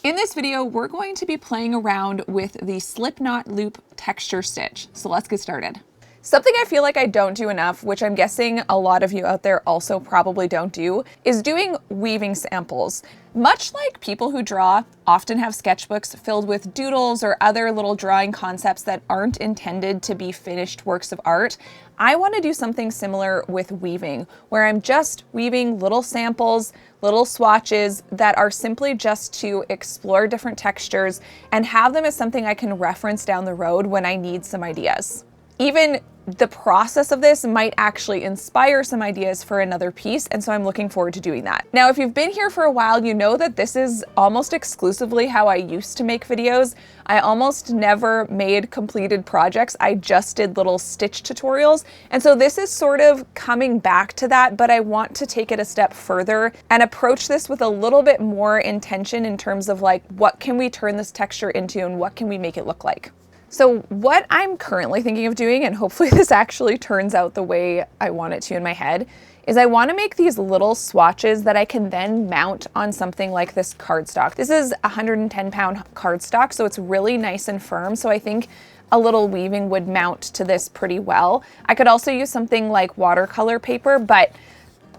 In this video, we're going to be playing around with the slip knot loop texture stitch. So let's get started. Something I feel like I don't do enough, which I'm guessing a lot of you out there also probably don't do, is doing weaving samples. Much like people who draw often have sketchbooks filled with doodles or other little drawing concepts that aren't intended to be finished works of art, I want to do something similar with weaving, where I'm just weaving little samples, little swatches that are simply just to explore different textures and have them as something I can reference down the road when I need some ideas. Even the process of this might actually inspire some ideas for another piece, and so I'm looking forward to doing that. Now, if you've been here for a while, you know that this is almost exclusively how I used to make videos. I almost never made completed projects. I just did little stitch tutorials. And so this is sort of coming back to that, but I want to take it a step further and approach this with a little bit more intention in terms of like, what can we turn this texture into and what can we make it look like? So what I'm currently thinking of doing, and hopefully this actually turns out the way I want it to in my head, is I want to make these little swatches that I can then mount on something like this cardstock. This is a 110-pound cardstock, so it's really nice and firm. So I think a little weaving would mount to this pretty well. I could also use something like watercolor paper, but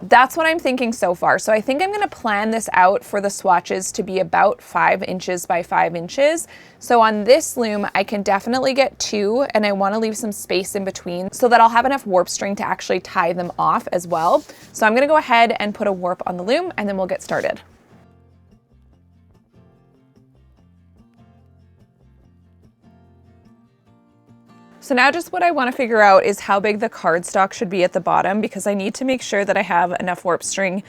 that's what I'm thinking so far. So I think I'm going to plan this out for the swatches to be about 5 inches by 5 inches. So on this loom, I can definitely get 2, and I want to leave some space in between so that I'll have enough warp string to actually tie them off as well. So I'm going to go ahead and put a warp on the loom, and then we'll get started. So now just what I want to figure out is how big the cardstock should be at the bottom, because I need to make sure that I have enough warp string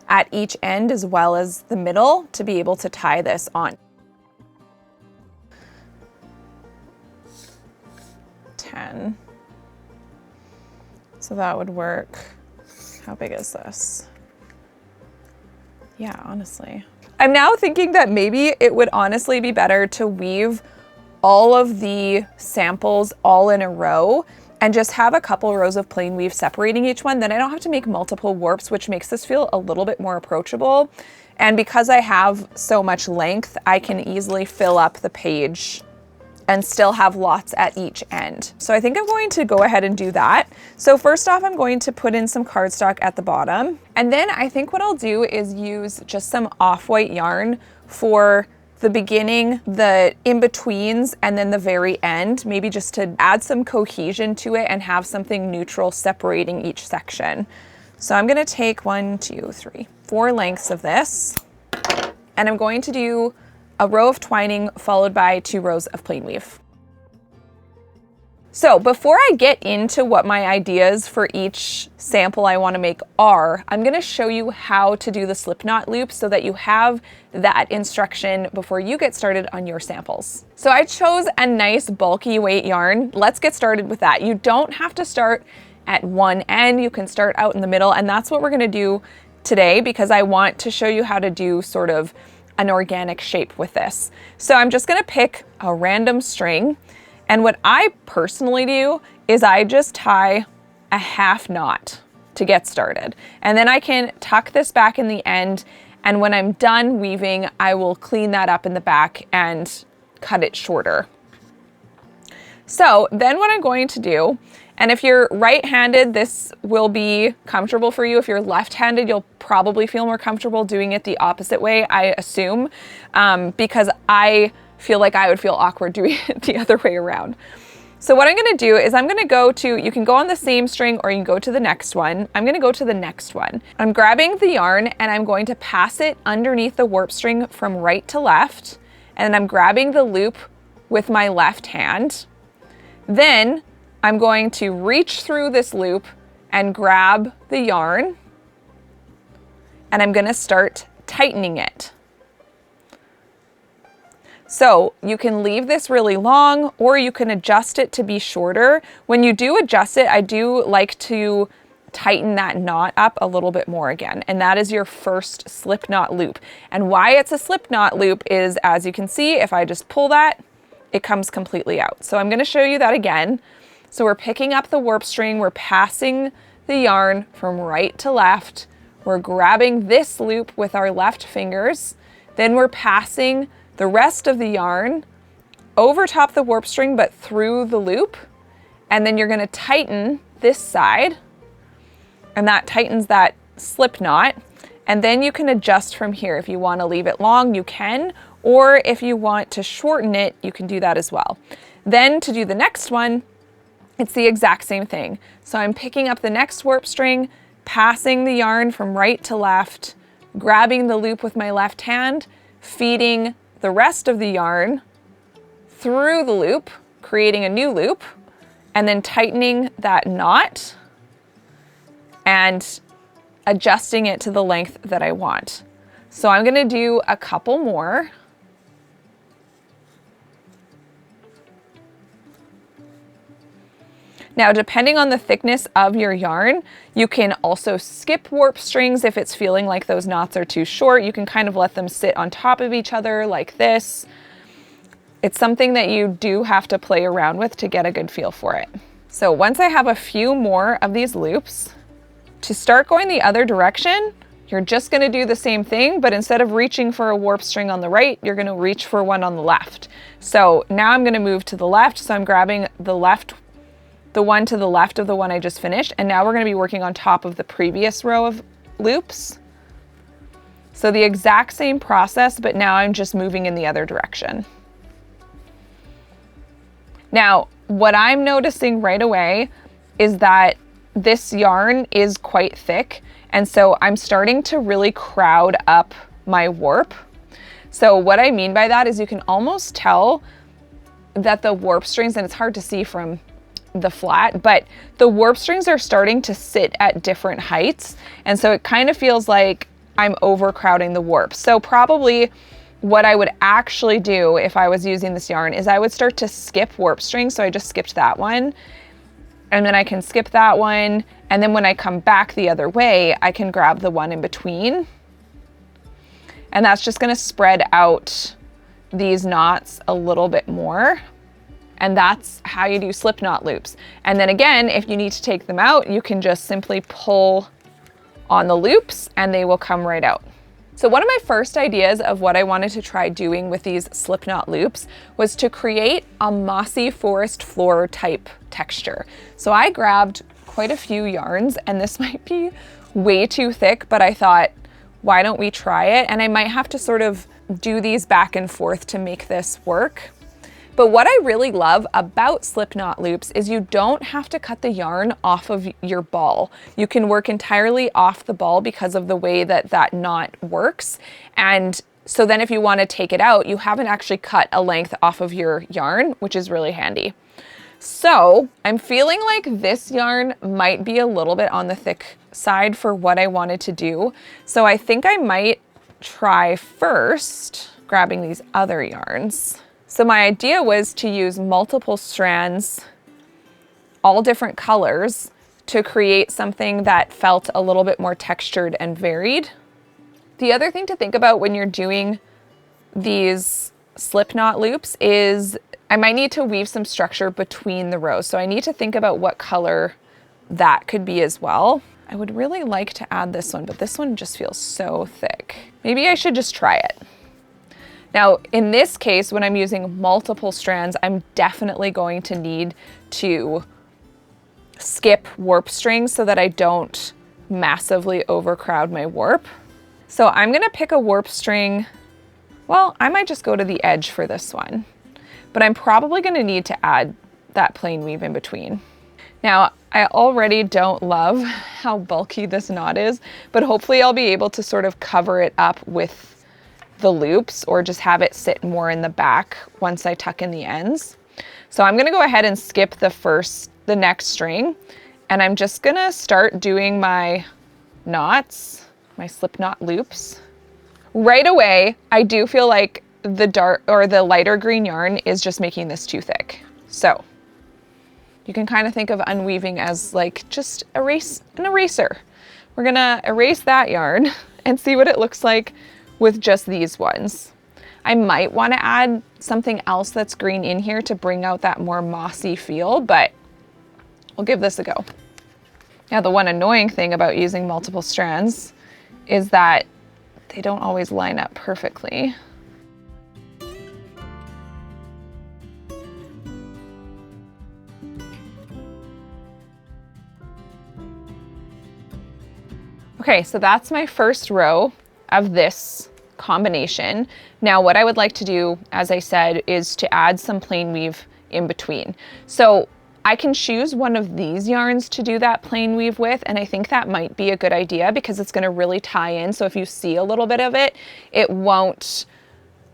at each end as well as the middle to be able to tie this on. 10. So that would work. How big is this? Yeah, honestly. I'm now thinking that maybe it would honestly be better to weave all of the samples all in a row and just have a couple rows of plain weave separating each one. Then I don't have to make multiple warps, which makes this feel a little bit more approachable. And because I have so much length, I can easily fill up the page and still have lots at each end. So I think I'm going to go ahead and do that. So first off, I'm going to put in some cardstock at the bottom. And then I think what I'll do is use just some off-white yarn for the beginning, the in-betweens, and then the very end, maybe just to add some cohesion to it and have something neutral separating each section. So I'm gonna take 4 lengths of this, and I'm going to do a row of twining followed by 2 rows of plain weave. So before I get into what my ideas for each sample I want to make are, I'm going to show you how to do the slip knot loop so that you have that instruction before you get started on your samples. So I chose a nice bulky weight yarn. Let's get started with that. You don't have to start at one end. You can start out in the middle, and that's what we're going to do today because I want to show you how to do sort of an organic shape with this. So I'm just going to pick a random string. And what I personally do is I just tie a half knot to get started. And then I can tuck this back in the end. And when I'm done weaving, I will clean that up in the back and cut it shorter. So then what I'm going to do, and if you're right-handed, this will be comfortable for you. If you're left-handed, you'll probably feel more comfortable doing it the opposite way, I assume, because I feel like I would feel awkward doing it the other way around. So what I'm going to do is I'm going to go to, you can go on the same string or you can go to the next one. I'm going to go to the next one. I'm grabbing the yarn and I'm going to pass it underneath the warp string from right to left. And I'm grabbing the loop with my left hand. Then I'm going to reach through this loop and grab the yarn. And I'm going to start tightening it. So you can leave this really long or you can adjust it to be shorter. When you do adjust it, I do like to tighten that knot up a little bit more again. And that is your first slip knot loop. And why it's a slip knot loop is, as you can see, if I just pull that, it comes completely out. So I'm going to show you that again. So we're picking up the warp string, we're passing the yarn from right to left, we're grabbing this loop with our left fingers, then we're passing the rest of the yarn over top the warp string, but through the loop. And then you're gonna tighten this side, and that tightens that slip knot. And then you can adjust from here. If you wanna leave it long, you can, or if you want to shorten it, you can do that as well. Then to do the next one, it's the exact same thing. So I'm picking up the next warp string, passing the yarn from right to left, grabbing the loop with my left hand, feeding the rest of the yarn through the loop, creating a new loop, and then tightening that knot and adjusting it to the length that I want. So I'm gonna do a couple more. Now, depending on the thickness of your yarn, you can also skip warp strings if it's feeling like those knots are too short. You can kind of let them sit on top of each other like this. It's something that you do have to play around with to get a good feel for it. So once I have a few more of these loops, to start going the other direction, you're just gonna do the same thing, but instead of reaching for a warp string on the right, you're gonna reach for one on the left. So now I'm gonna move to the left, so I'm grabbing the one to the left of the one I just finished, and now we're gonna be working on top of the previous row of loops. So the exact same process, but now I'm just moving in the other direction. Now, what I'm noticing right away is that this yarn is quite thick, and so I'm starting to really crowd up my warp. So what I mean by that is you can almost tell that the warp strings, and it's hard to see from the flat, but the warp strings are starting to sit at different heights, and so it kind of feels like I'm overcrowding the warp. So probably what I would actually do if I was using this yarn is I would start to skip warp strings. So I just skipped that one, and then I can skip that one, and then when I come back the other way, I can grab the one in between, and that's just gonna spread out these knots a little bit more. And that's how you do slip knot loops. And then again, if you need to take them out, you can just simply pull on the loops and they will come right out. So one of my first ideas of what I wanted to try doing with these slip knot loops was to create a mossy forest floor type texture. So I grabbed quite a few yarns, and this might be way too thick, but I thought, why don't we try it? And I might have to sort of do these back and forth to make this work. But what I really love about slip knot loops is you don't have to cut the yarn off of your ball. You can work entirely off the ball because of the way that that knot works. And so then if you want to take it out, you haven't actually cut a length off of your yarn, which is really handy. So I'm feeling like this yarn might be a little bit on the thick side for what I wanted to do. So I think I might try first grabbing these other yarns. So my idea was to use multiple strands, all different colors, to create something that felt a little bit more textured and varied. The other thing to think about when you're doing these slip knot loops is I might need to weave some structure between the rows. So I need to think about what color that could be as well. I would really like to add this one, but this one just feels so thick. Maybe I should just try it. Now, in this case, when I'm using multiple strands, I'm definitely going to need to skip warp strings so that I don't massively overcrowd my warp. So I'm gonna pick a warp string. Well, I might just go to the edge for this one, but I'm probably gonna need to add that plain weave in between. Now, I already don't love how bulky this knot is, but hopefully I'll be able to sort of cover it up with the loops or just have it sit more in the back once I tuck in the ends. So I'm gonna go ahead and skip the next string, and I'm just gonna start doing my knots, my slip knot loops. Right away, I do feel like the dark or the lighter green yarn is just making this too thick. So you can kind of think of unweaving as like just an eraser. We're gonna erase that yarn and see what it looks like with just these ones. I might want to add something else that's green in here to bring out that more mossy feel, but we'll give this a go. Now, the one annoying thing about using multiple strands is that they don't always line up perfectly. Okay, so that's my first row of this combination. Now what I would like to do, as I said, is to add some plain weave in between. So I can choose one of these yarns to do that plain weave with, and I think that might be a good idea because it's gonna really tie in. So if you see a little bit of it, it won't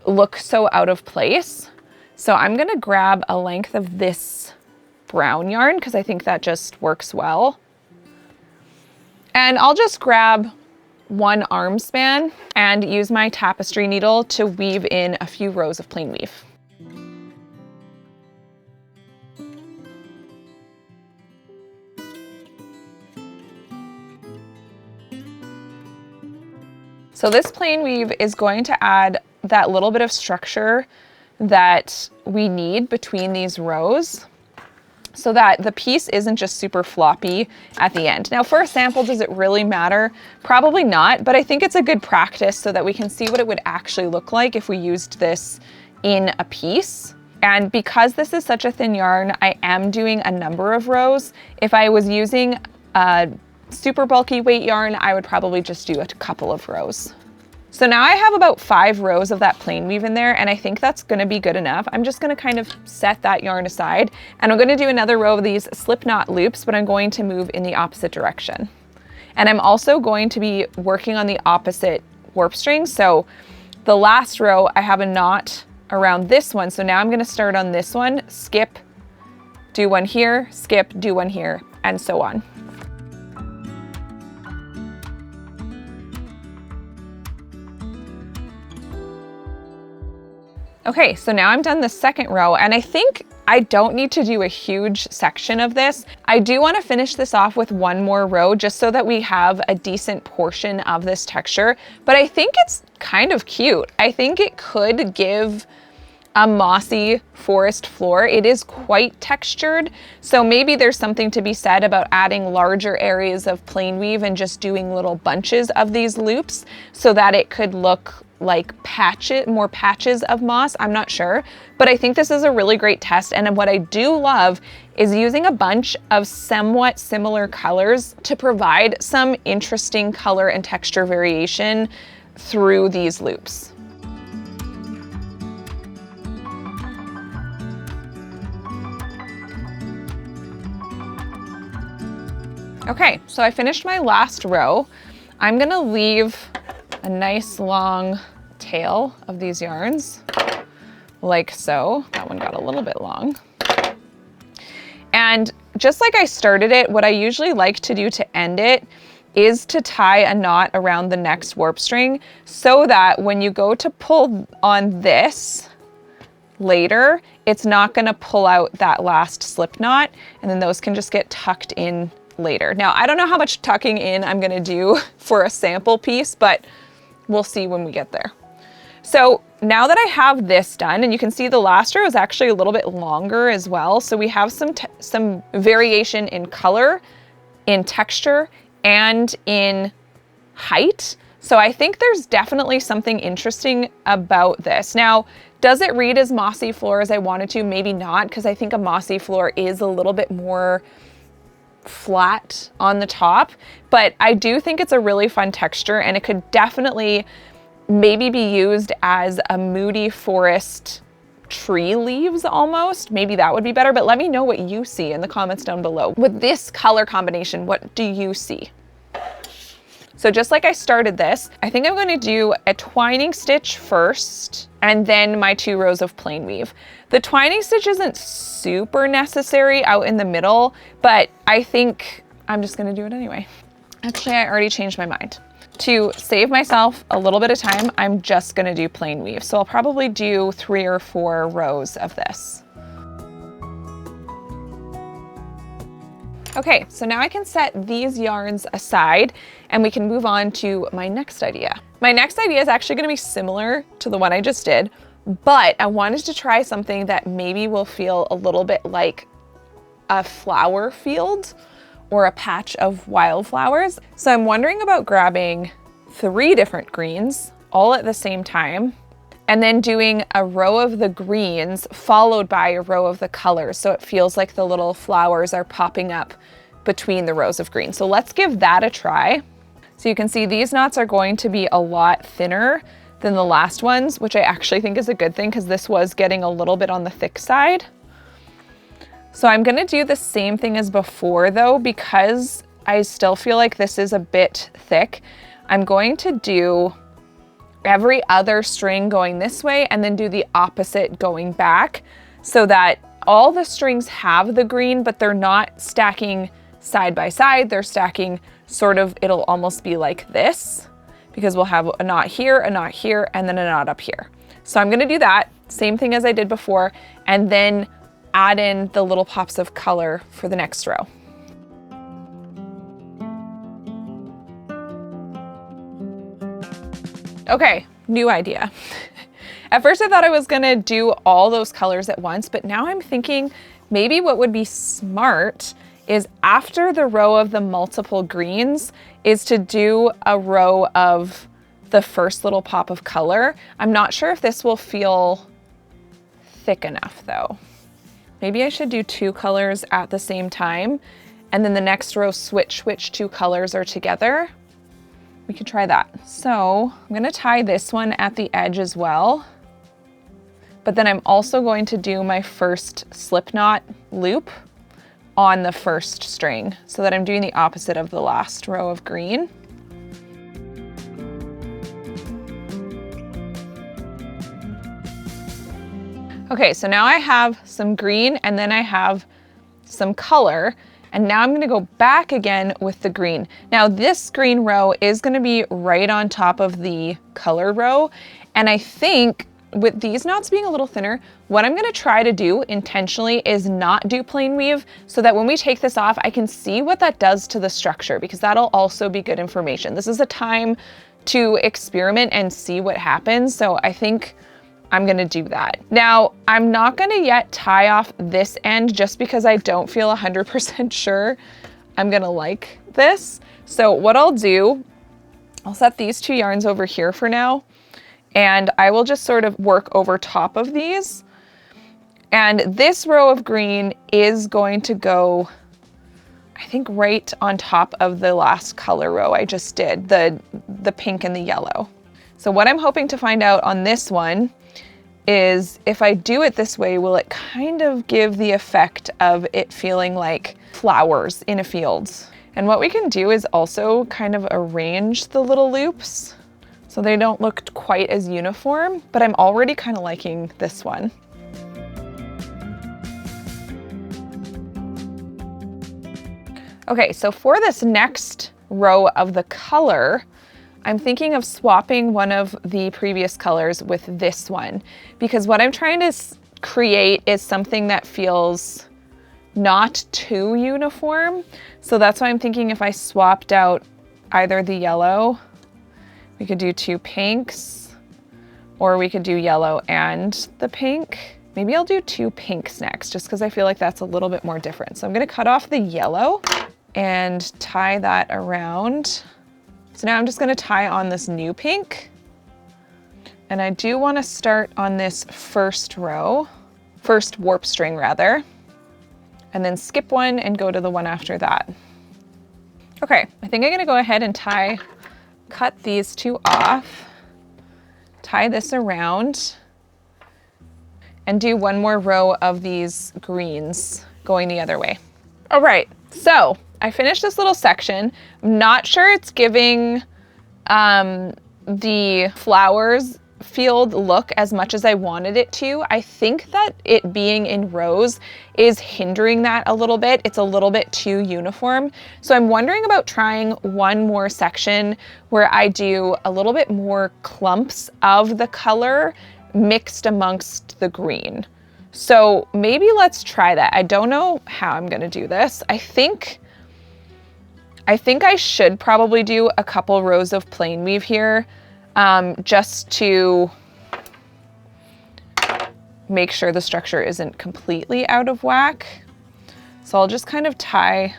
look so out of place. So I'm gonna grab a length of this brown yarn because I think that just works well. And I'll just grab one arm span and use my tapestry needle to weave in a few rows of plain weave. So this plain weave is going to add that little bit of structure that we need between these rows so that the piece isn't just super floppy at the end. Now for a sample, does it really matter? Probably not, but I think it's a good practice so that we can see what it would actually look like if we used this in a piece. And because this is such a thin yarn, I am doing a number of rows. If I was using a super bulky weight yarn, I would probably just do a couple of rows. So now I have about 5 rows of that plain weave in there, and I think that's gonna be good enough. I'm just gonna kind of set that yarn aside, and I'm gonna do another row of these slip knot loops, but I'm going to move in the opposite direction. And I'm also going to be working on the opposite warp string. So the last row, I have a knot around this one. So now I'm gonna start on this one, skip, do one here, skip, do one here, and so on. Okay, so now I'm done the second row, and I think I don't need to do a huge section of this. I do want to finish this off with one more row just so that we have a decent portion of this texture, but I think it's kind of cute. I think it could give a mossy forest floor. It is quite textured, so maybe there's something to be said about adding larger areas of plain weave and just doing little bunches of these loops so that it could look like more patches of moss. I'm not sure, but I think this is a really great test. And what I do love is using a bunch of somewhat similar colors to provide some interesting color and texture variation through these loops. Okay, so I finished my last row. I'm gonna leave a nice long tail of these yarns, like so. That one got a little bit long. And just like I started it, what I usually like to do to end it is to tie a knot around the next warp string so that when you go to pull on this later, it's not gonna pull out that last slip knot, and then those can just get tucked in later. Now, I don't know how much tucking in I'm gonna do for a sample piece, but we'll see when we get there. So now that I have this done, and you can see the last row is actually a little bit longer as well. So we have some variation in color, in texture, and in height. So I think there's definitely something interesting about this. Now, does it read as mossy floor as I wanted to? Maybe not, because I think a mossy floor is a little bit more flat on the top, but I do think it's a really fun texture, and it could definitely maybe be used as a moody forest tree leaves almost. Maybe that would be better, but let me know what you see in the comments down below. With this color combination, what do you see? So just like I started this, I think I'm going to do a twining stitch first and then my 2 rows of plain weave. The twining stitch isn't super necessary out in the middle, but I think I'm just going to do it anyway. Actually, I already changed my mind. To save myself a little bit of time, I'm just going to do plain weave. So I'll probably do 3 or 4 rows of this. Okay, so now I can set these yarns aside and we can move on to my next idea. My next idea is actually going to be similar to the one I just did, but I wanted to try something that maybe will feel a little bit like a flower field or a patch of wildflowers. So I'm wondering about grabbing 3 different greens all at the same time, and then doing a row of the greens followed by a row of the colors, so it feels like the little flowers are popping up between the rows of green. So let's give that a try. So you can see these knots are going to be a lot thinner than the last ones, which I actually think is a good thing because this was getting a little bit on the thick side. So I'm gonna do the same thing as before though, because I still feel like this is a bit thick. I'm going to do every other string going this way and then do the opposite going back so that all the strings have the green, but they're not stacking side by side. They're stacking sort of, it'll almost be like this because we'll have a knot here, and then a knot up here. So I'm gonna do that, same thing as I did before, and then add in the little pops of color for the next row. Okay, new idea. At first I thought I was gonna do all those colors at once, but now I'm thinking maybe what would be smart is after the row of the multiple greens is to do a row of the first little pop of color. I'm not sure if this will feel thick enough though. Maybe I should do 2 colors at the same time and then the next row switch which 2 colors are together. We could try that. So I'm gonna tie this one at the edge as well, but then I'm also going to do my first slip knot loop on the first string so that I'm doing the opposite of the last row of green. Okay, so now I have some green and then I have some color, and now I'm gonna go back again with the green. Now this green row is gonna be right on top of the color row, and I think with these knots being a little thinner, what I'm gonna try to do intentionally is not do plain weave so that when we take this off, I can see what that does to the structure, because that'll also be good information. This is a time to experiment and see what happens. So I think I'm gonna do that. Now, I'm not gonna yet tie off this end just because I don't feel 100% sure I'm gonna like this. So what I'll do, I'll set these 2 yarns over here for now, and I will just sort of work over top of these. And this row of green is going to go, I think, right on top of the last color row I just did, the pink and the yellow. So what I'm hoping to find out on this one is if I do it this way, will it kind of give the effect of it feeling like flowers in a field? And what we can do is also kind of arrange the little loops so they don't look quite as uniform, but I'm already kind of liking this one. Okay, so for this next row of the color, I'm thinking of swapping one of the previous colors with this one, because what I'm trying to create is something that feels not too uniform. So that's why I'm thinking if I swapped out either the yellow, we could do 2 pinks, or we could do yellow and the pink. Maybe I'll do 2 pinks next, just because I feel like that's a little bit more different. So I'm gonna cut off the yellow and tie that around. So now I'm just gonna tie on this new pink. And I do wanna start on this first row, first warp string rather, and then skip one and go to the one after that. Okay, I think I'm gonna go ahead and cut these 2 off, tie this around, and do one more row of these greens going the other way. All right, so I finished this little section. I'm not sure it's giving the flowers field look as much as I wanted it to. I think that it being in rows is hindering that a little bit. It's a little bit too uniform. So I'm wondering about trying one more section where I do a little bit more clumps of the color mixed amongst the green. So maybe let's try that. I don't know how I'm gonna do this. I think I should probably do a couple rows of plain weave here, just to make sure the structure isn't completely out of whack. So I'll just kind of tie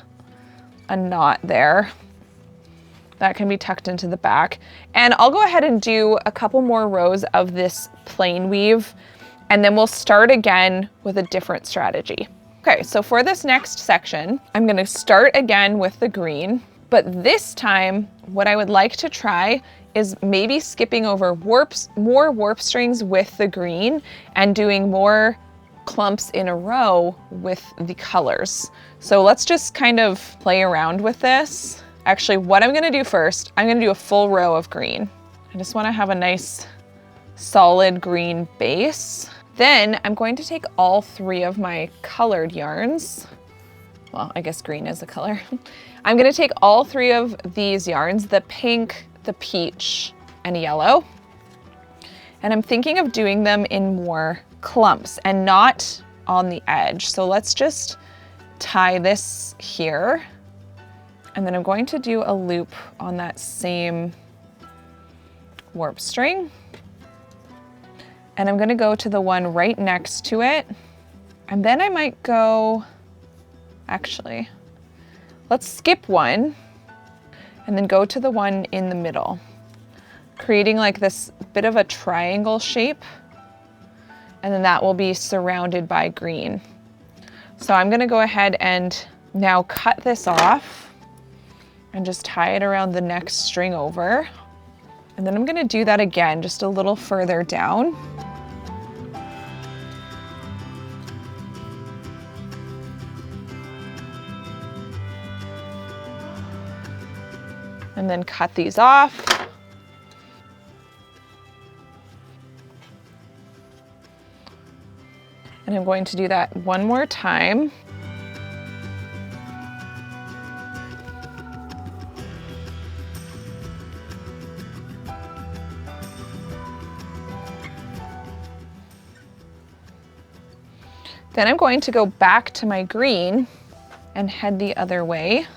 a knot there. That can be tucked into the back. And I'll go ahead and do a couple more rows of this plain weave, and then we'll start again with a different strategy. Okay, so for this next section, I'm gonna start again with the green, But this time, what I would like to try is maybe skipping over more warp strings with the green and doing more clumps in a row with the colors. So let's just kind of play around with this. Actually, what I'm gonna do first, I'm gonna do a full row of green. I just wanna have a nice solid green base. Then I'm going to take all 3 of my colored yarns. Well, I guess green is a color. I'm gonna take all 3 of these yarns, the pink, the peach, and yellow. And I'm thinking of doing them in more clumps and not on the edge. So let's just tie this here. And then I'm going to do a loop on that same warp string. And I'm gonna go to the one right next to it. And then I might go, actually, let's skip one and then go to the one in the middle, creating like this bit of a triangle shape. And then that will be surrounded by green. So I'm gonna go ahead and now cut this off and just tie it around the next string over. And then I'm gonna do that again, just a little further down. And then cut these off. And I'm going to do that one more time. Then I'm going to go back to my green and head the other way.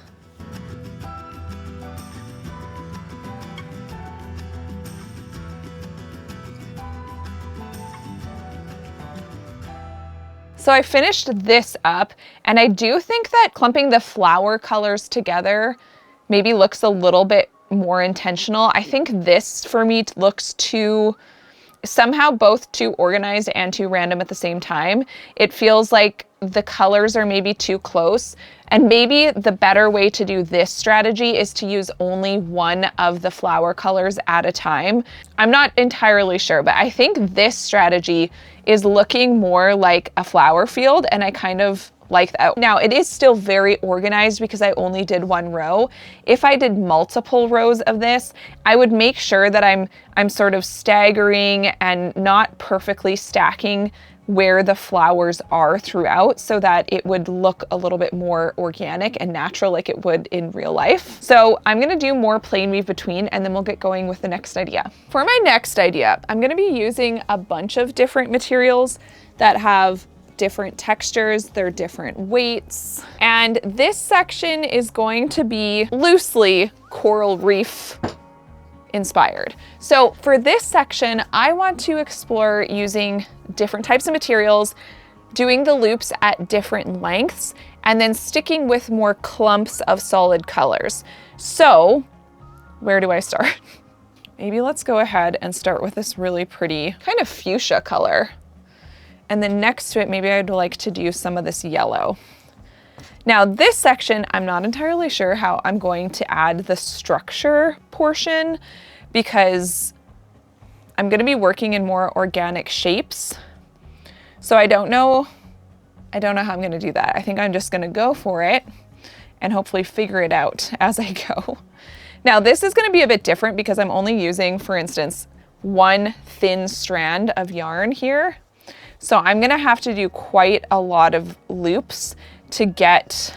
So I finished this up, and I do think that clumping the flower colors together maybe looks a little bit more intentional. I think this for me looks too, somehow both too organized and too random at the same time. It feels like the colors are maybe too close, and maybe the better way to do this strategy is to use only one of the flower colors at a time. I'm not entirely sure, but I think this strategy is looking more like a flower field, and I kind of like that. Now, it is still very organized because I only did one row. If I did multiple rows of this, I would make sure that I'm sort of staggering and not perfectly stacking where the flowers are throughout, so that it would look a little bit more organic and natural like it would in real life. So I'm gonna do more plain weave between, and then we'll get going with the next idea. For my next idea, I'm gonna be using a bunch of different materials that have different textures, they're different weights. And this section is going to be loosely coral reef inspired. So for this section, I want to explore using different types of materials, doing the loops at different lengths, and then sticking with more clumps of solid colors. So where do I start? Maybe let's go ahead and start with this really pretty kind of fuchsia color. And then next to it, maybe I'd like to do some of this yellow. Now this section, I'm not entirely sure how I'm going to add the structure portion, because I'm gonna be working in more organic shapes. So I don't know how I'm gonna do that. I think I'm just gonna go for it and hopefully figure it out as I go. Now this is gonna be a bit different because I'm only using, for instance, one thin strand of yarn here. So I'm gonna have to do quite a lot of loops to get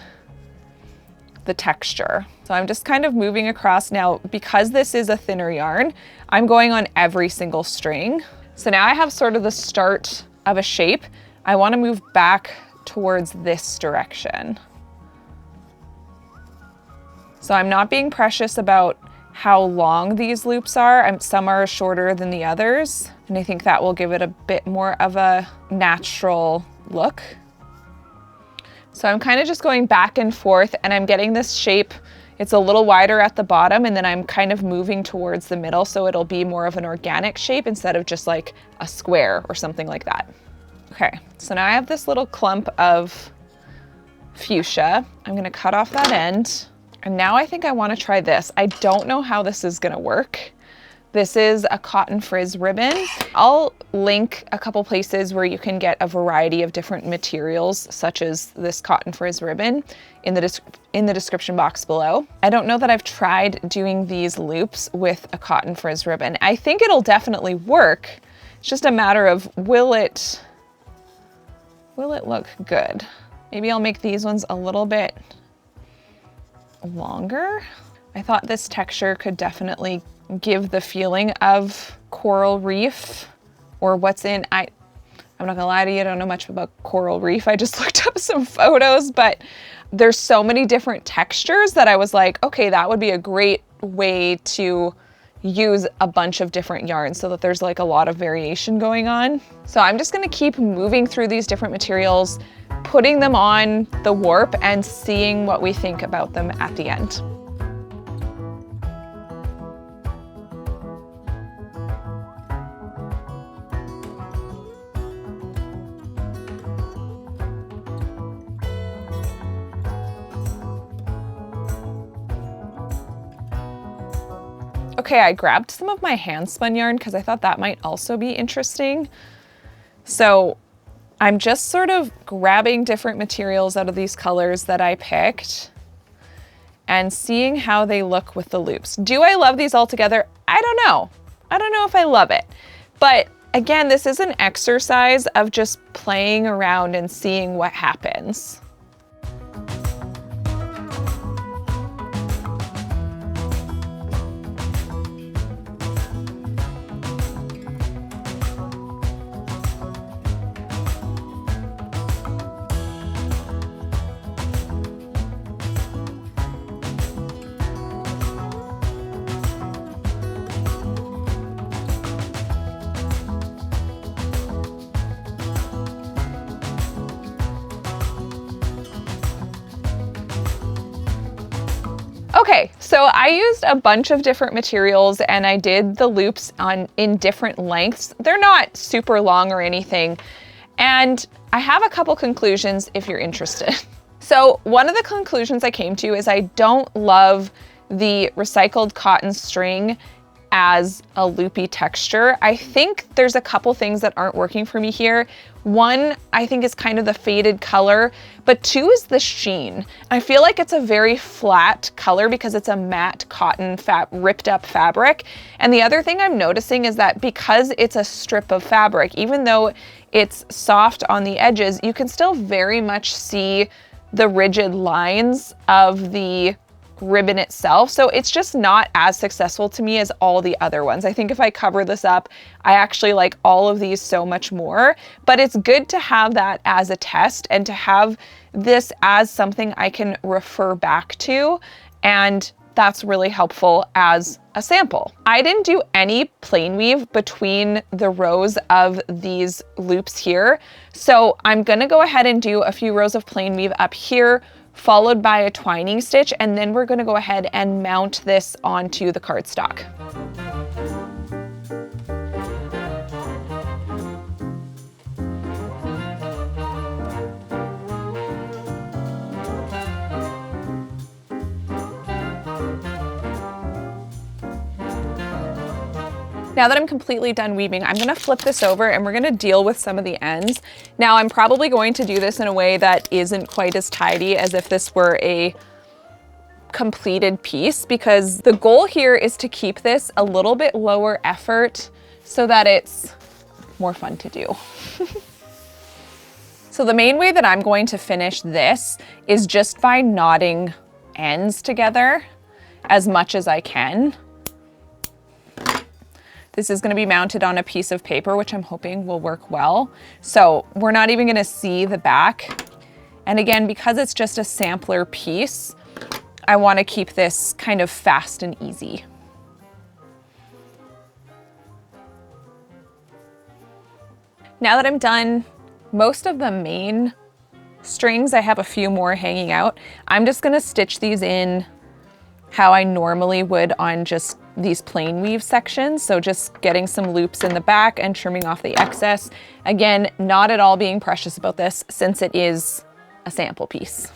the texture. So I'm just kind of moving across now. Because this is a thinner yarn, I'm going on every single string. So now I have sort of the start of a shape. I wanna move back towards this direction. So I'm not being precious about how long these loops are. Some are shorter than the others, and I think that will give it a bit more of a natural look. So I'm kind of just going back and forth, and I'm getting this shape. It's a little wider at the bottom, and then I'm kind of moving towards the middle, so it'll be more of an organic shape instead of just like a square or something like that. Okay, so now I have this little clump of fuchsia. I'm gonna cut off that end. And now I think I want to try this. I don't know how this is going to work. This is a cotton frizz ribbon. I'll link a couple places where you can get a variety of different materials, such as this cotton frizz ribbon in the description box below. I don't know that I've tried doing these loops with a cotton frizz ribbon. I think it'll definitely work. It's just a matter of will it look good? Maybe I'll make these ones a little bit longer. I thought this texture could definitely give the feeling of coral reef, or what's in, I'm not gonna lie to you, I don't know much about coral reef. I just looked up some photos, but there's so many different textures that I was like, okay, that would be a great way to use a bunch of different yarns so that there's like a lot of variation going on. So I'm just gonna keep moving through these different materials, putting them on the warp and seeing what we think about them at the end. Okay, I grabbed some of my hand spun yarn because I thought that might also be interesting. So I'm just sort of grabbing different materials out of these colors that I picked and seeing how they look with the loops. Do I love these all together? I don't know. I don't know if I love it. But again, this is an exercise of just playing around and seeing what happens. Okay, so I used a bunch of different materials and I did the loops in different lengths. They're not super long or anything. And I have a couple conclusions if you're interested. So one of the conclusions I came to is I don't love the recycled cotton string as a loopy texture. I think there's a couple things that aren't working for me here. One, I think is kind of the faded color, but two is the sheen. I feel like it's a very flat color because it's a matte cotton ripped up fabric. And the other thing I'm noticing is that because it's a strip of fabric, even though it's soft on the edges, you can still very much see the rigid lines of the ribbon itself. So it's just not as successful to me as all the other ones. I think if I cover this up, I actually like all of these so much more, but it's good to have that as a test and to have this as something I can refer back to. And that's really helpful as a sample. I didn't do any plain weave between the rows of these loops here. So I'm gonna go ahead and do a few rows of plain weave up here, followed by a twining stitch, and then we're gonna go ahead and mount this onto the cardstock. Now that I'm completely done weaving, I'm gonna flip this over and we're gonna deal with some of the ends. Now I'm probably going to do this in a way that isn't quite as tidy as if this were a completed piece, because the goal here is to keep this a little bit lower effort so that it's more fun to do. So the main way that I'm going to finish this is just by knotting ends together as much as I can. This is going to be mounted on a piece of paper, which I'm hoping will work well. So we're not even going to see the back. And again, because it's just a sampler piece, I want to keep this kind of fast and easy. Now that I'm done most of the main strings, I have a few more hanging out. I'm just going to stitch these in how I normally would on just these plain weave sections. So just getting some loops in the back and trimming off the excess. Again, not at all being precious about this since it is a sample piece.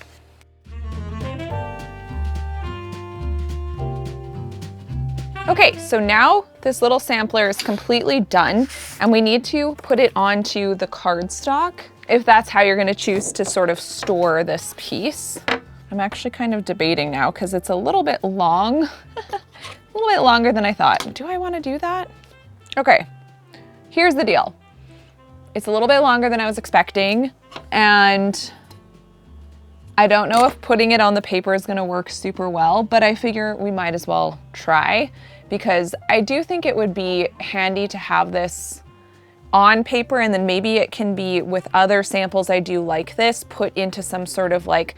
Okay, so now this little sampler is completely done and we need to put it onto the cardstock if that's how you're gonna choose to sort of store this piece. I'm actually kind of debating now because it's a little bit long, a little bit longer than I thought. Do I wanna do that? Okay, here's the deal. It's a little bit longer than I was expecting, and I don't know if putting it on the paper is gonna work super well, but I figure we might as well try, because I do think it would be handy to have this on paper, and then maybe it can be with other samples I do like this, put into some sort of like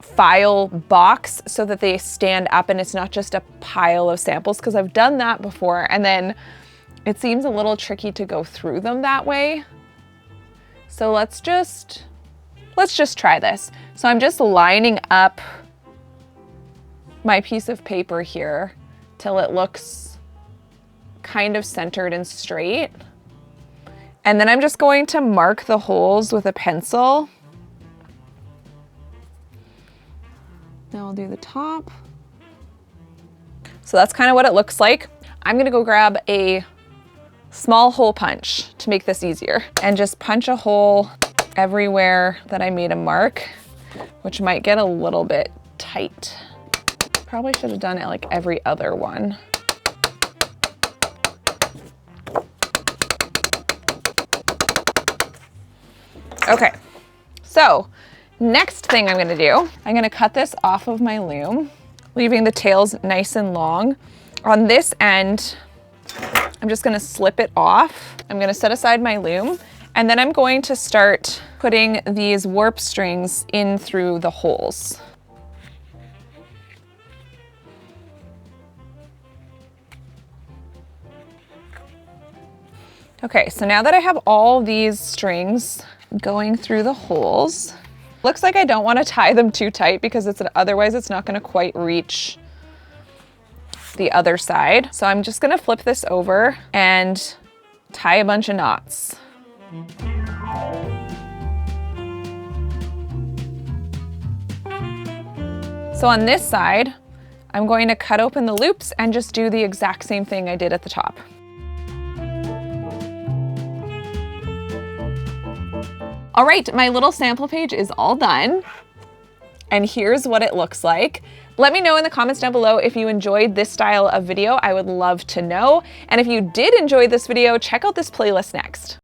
file box so that they stand up and it's not just a pile of samples, because I've done that before and then it seems a little tricky to go through them that way. So let's just try this. So I'm just lining up my piece of paper here till it looks kind of centered and straight. And then I'm just going to mark the holes with a pencil. Now I'll do the top. So that's kind of what it looks like. I'm gonna go grab a small hole punch to make this easier and just punch a hole everywhere that I made a mark, which might get a little bit tight. Probably should have done it like every other one. Okay, so next thing I'm gonna do, I'm gonna cut this off of my loom, leaving the tails nice and long. On this end, I'm just gonna slip it off. I'm gonna set aside my loom, and then I'm going to start putting these warp strings in through the holes. Okay, so now that I have all these strings going through the holes, looks like I don't want to tie them too tight because otherwise it's not going to quite reach the other side. So I'm just going to flip this over and tie a bunch of knots. So on this side, I'm going to cut open the loops and just do the exact same thing I did at the top. All right, my little sample page is all done, and here's what it looks like. Let me know in the comments down below if you enjoyed this style of video. I would love to know. And if you did enjoy this video, check out this playlist next.